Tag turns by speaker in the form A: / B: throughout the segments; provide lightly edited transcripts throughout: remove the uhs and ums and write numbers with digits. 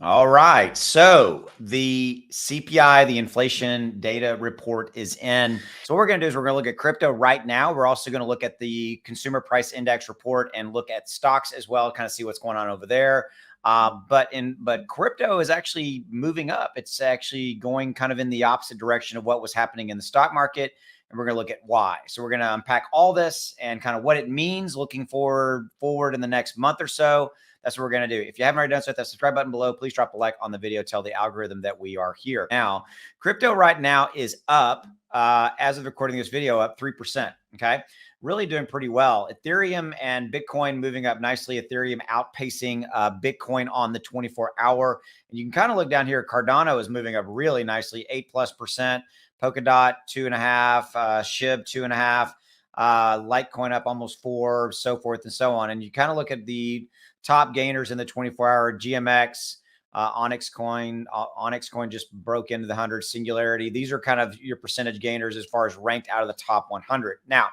A: All right. So the CPI, the inflation data report is in. So what we're going to do is we're going to look at crypto right now. We're also going to look at the consumer price index report and look at stocks as well, kind of see what's going on over there. But crypto is actually moving up. It's actually going kind of in the opposite direction of what was happening in the stock market. And we're going to look at why. So we're going to unpack all this and kind of what it means looking forward in the next month or so. That's what we're going to do. If you haven't already done so, hit that subscribe button below. Please drop a like on the video. Tell the algorithm that we are here. Now, crypto right now is up, as of recording this video, up 3%. Okay. Really doing pretty well. Ethereum and Bitcoin moving up nicely. Ethereum outpacing Bitcoin on the 24-hour. And you can kind of look down here. Cardano is moving up really nicely, 8+%. Polkadot, 2.5%. SHIB, 2.5%. Litecoin up almost 4%, so forth and so on. And you kind of look at the top gainers in the 24-hour, GMX, Onyx Coin. Onyx Coin just broke into the 100. Singularity. These are kind of your percentage gainers as far as ranked out of the top 100. Now,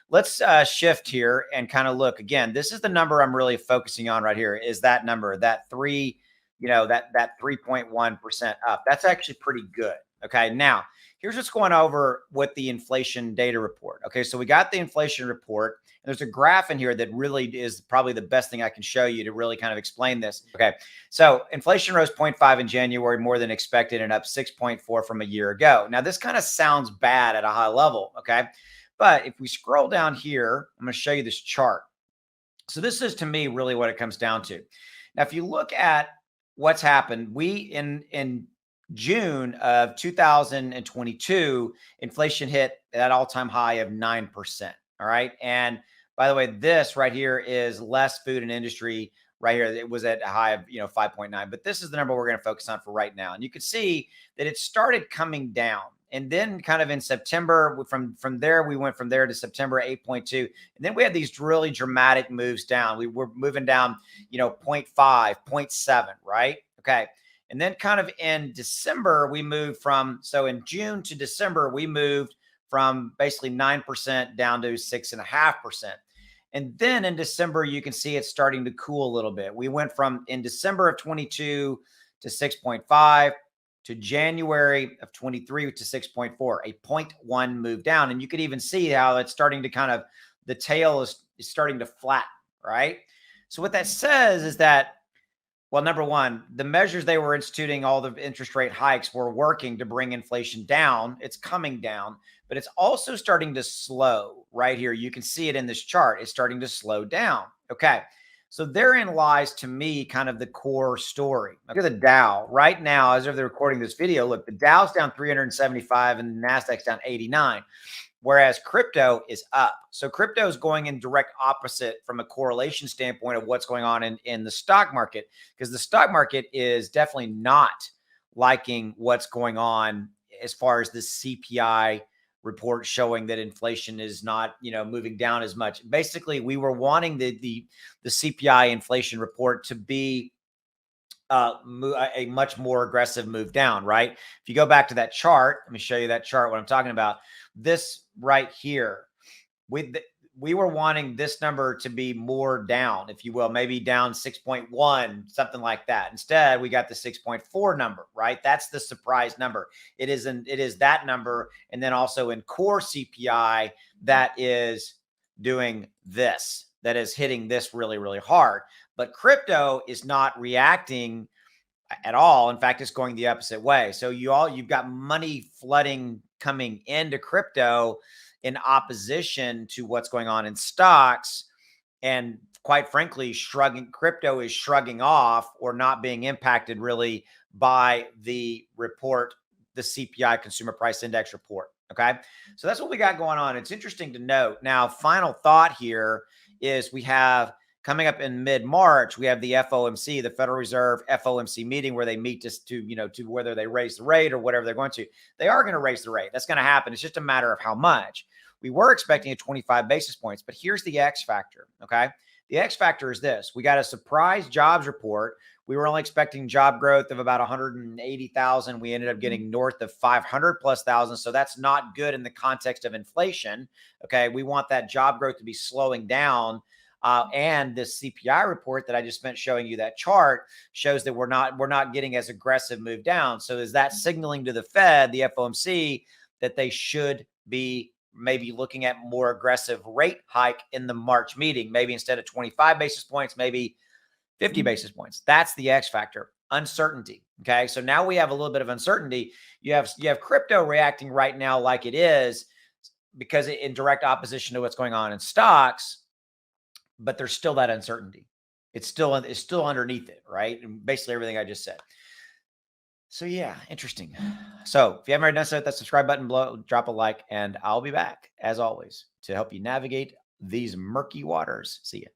A: let's shift here and kind of look again. This is the number I'm really focusing on right here. Is that number, that 3.1% up? That's actually pretty good. Okay, now here's what's going over with the inflation data report. Okay, so we got the inflation report. And there's a graph in here that really is probably the best thing I can show you to really kind of explain this. Okay, so inflation rose 0.5 in January, more than expected, and up 6.4 from a year ago. Now, this kind of sounds bad at a high level, okay? But if we scroll down here, I'm going to show you this chart. So this is, to me, really what it comes down to. Now, if you look at what's happened, we in June of 2022, inflation hit that all-time high of 9%. All right. And by the way, this right here is less food and industry right here. It was at a high of 5.9, but this is the number we're going to focus on for right now. And you can see that it started coming down. And then kind of in September, from there, we went from there to September 8.2. And then we had these really dramatic moves down. We were moving down, 0.5, 0.7, right? Okay. And then kind of in December, we moved so in June to December, we moved from basically 9% down to 6.5%. And then in December, you can see it's starting to cool a little bit. We went from in December of 22 to 6.5 to January of 23 to 6.4, a 0.1 move down. And you could even see how it's starting to kind of, the tail is starting to flatten, right? So what that says is that, well, number one, the measures they were instituting, all the interest rate hikes, were working to bring inflation down. It's coming down, but it's also starting to slow right here. You can see it in this chart. It's starting to slow down. Okay. So therein lies, to me, kind of the core story. Look at the Dow right now, as of the recording this video. Look, the Dow's down 375 and the NASDAQ's down 89. Whereas crypto is up. So crypto is going in direct opposite from a correlation standpoint of what's going on in the stock market, because the stock market is definitely not liking what's going on as far as the CPI report showing that inflation is not, moving down as much. Basically, we were wanting the CPI inflation report to be a much more aggressive move down, right? If you go back to that chart, let me show you that chart, what I'm talking about. This right here, we were wanting this number to be more down, if you will, maybe down 6.1, something like that. Instead, we got the 6.4 number, right? That's the surprise number. It is that number. And then also in core CPI, that is doing this, that is hitting this really, really hard. But crypto is not reacting at all. In fact, it's going the opposite way. So you've got money flooding coming into crypto in opposition to what's going on in stocks. And quite frankly, crypto is shrugging off or not being impacted really by the report, the CPI Consumer Price Index report. Okay. So that's what we got going on. It's interesting to note. Now, final thought here is we have coming up in mid-March, we have the FOMC, the Federal Reserve FOMC meeting, where they meet to whether they raise the rate or whatever they're going to. They are going to raise the rate. That's going to happen. It's just a matter of how much. We were expecting a 25 basis points, but here's the X factor. Okay. The X factor is this. We got a surprise jobs report. We were only expecting job growth of about 180,000. We ended up getting north of 500,000+. So that's not good in the context of inflation. Okay. We want that job growth to be slowing down. And this CPI report that I just spent showing you that chart shows that we're not getting as aggressive move down. So is that signaling to the Fed, the FOMC, that they should be maybe looking at more aggressive rate hike in the March meeting? Maybe instead of 25 basis points, maybe 50 basis points. That's the X factor. Uncertainty. Okay. So now we have a little bit of uncertainty. You have crypto reacting right now like it is because in direct opposition to what's going on in stocks, but there's still that uncertainty. It's still underneath it, right? And basically everything I just said. So yeah, interesting. So if you haven't already done so, hit that subscribe button below, drop a like, and I'll be back as always to help you navigate these murky waters. See ya.